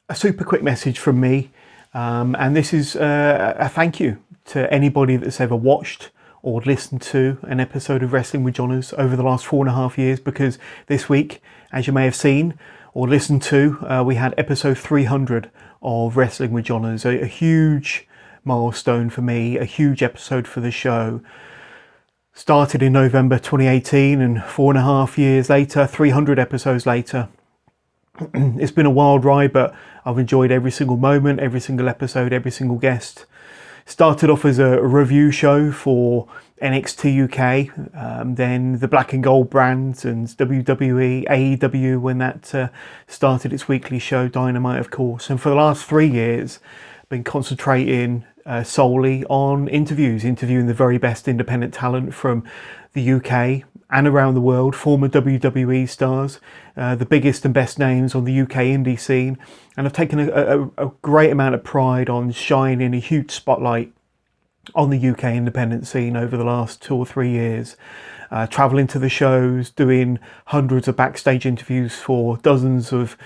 a super quick message from me, and this is a thank you to anybody that's ever watched or listened to an episode of Wrestling with Johners over the last 4.5 years, because this week, as you may have seen or listened to, we had episode 300 of Wrestling with Johners, a huge milestone for me, a huge episode for the show. Started in November 2018, and 4.5 years later, 300 episodes later, it's been a wild ride, but I've enjoyed every single moment, every single episode, every single guest. Started off as a review show for NXT UK, then the Black and Gold brands and WWE, AEW when that started its weekly show, Dynamite of course. And for the last 3 years, I've been concentrating solely on interviewing the very best independent talent from the UK and around the world, former WWE stars, the biggest and best names on the UK indie scene. And I've taken a great amount of pride on shining a huge spotlight on the UK independent scene over the last 2 or 3 years, travelling to the shows, doing hundreds of backstage interviews for dozens of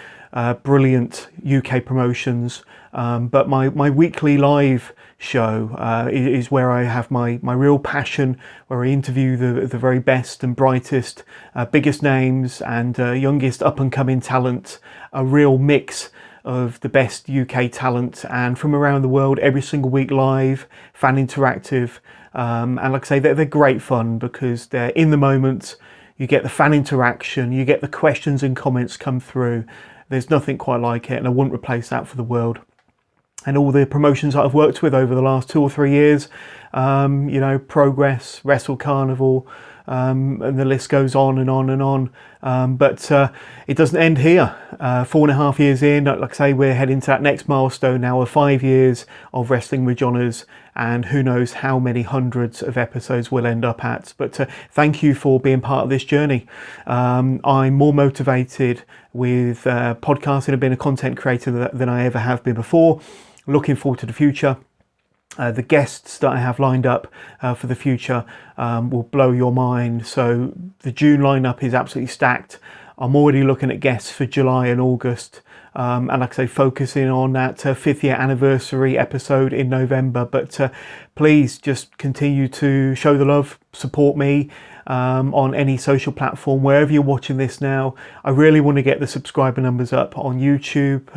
brilliant UK promotions. But my weekly live show is where I have my real passion, where I interview the very best and brightest, biggest names and youngest up-and-coming talent, a real mix of the best UK talent and from around the world every single week, live, fan interactive, and like I say, they're great fun because they're in the moment. You get the fan interaction, you get the questions and comments come through. There's nothing quite like it, and I wouldn't replace that for the world. And all the promotions that I've worked with over the last 2 or 3 years, Progress, Wrestle Carnival, and the list goes on and on and on. But it doesn't end here. 4.5 years in, like I say, we're heading to that next milestone now of 5 years of Wrestling with Johners, and who knows how many hundreds of episodes we'll end up at. But thank you for being part of this journey. I'm more motivated with podcasting and being a content creator than I ever have been before. Looking forward to the future. The guests that I have lined up for the future will blow your mind. So the June lineup is absolutely stacked. I'm already looking at guests for July and August. And like I say, focusing on that 5th year anniversary episode in November. But please just continue to show the love, support me on any social platform, wherever you're watching this now. I really want to get the subscriber numbers up on YouTube.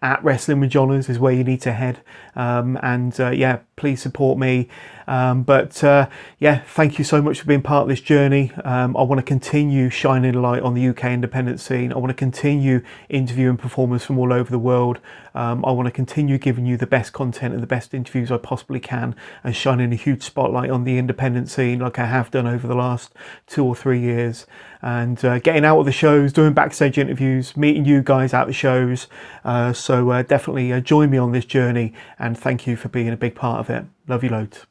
At Wrestling with Johners is where you need to head. Yeah, please support me. Yeah, thank you so much for being part of this journey. I want to continue shining a light on the UK independent scene. I want to continue interviewing performers from all over the world. I want to continue giving you the best content and the best interviews I possibly can, and shining a huge spotlight on the independent scene like I have done over the last 2 or 3 years. And getting out of the shows, doing backstage interviews, meeting you guys at the shows. So definitely join me on this journey, and thank you for being a big part of it. Love you loads.